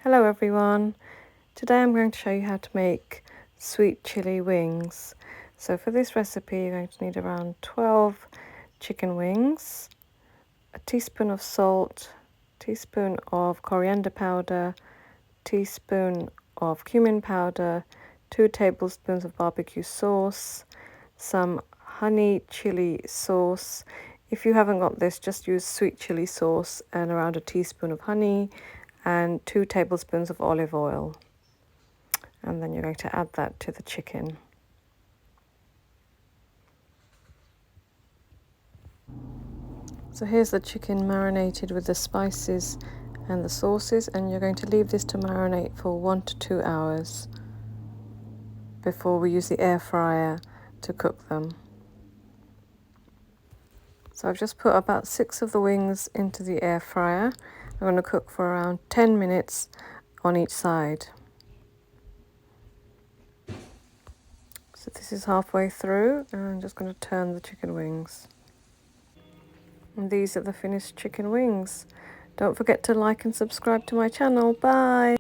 Hello everyone, today I'm going to show you how to make sweet chili wings. So for this recipe you're going to need around 12 chicken wings, a teaspoon of salt, teaspoon of coriander powder, teaspoon of cumin powder, 2 tablespoons of barbecue sauce, some honey chili sauce. If you haven't got this, just use sweet chili sauce and around a teaspoon of honey and 2 tablespoons of olive oil. And then you're going to add that to the chicken. So here's the chicken marinated with the spices and the sauces, and you're going to leave this to marinate for 1 to 2 hours before we use the air fryer to cook them. So I've just put about 6 of the wings into the air fryer. I'm going to cook for around 10 minutes on each side. So this is halfway through, and I'm just going to turn the chicken wings. And these are the finished chicken wings. Don't forget to like and subscribe to my channel. Bye!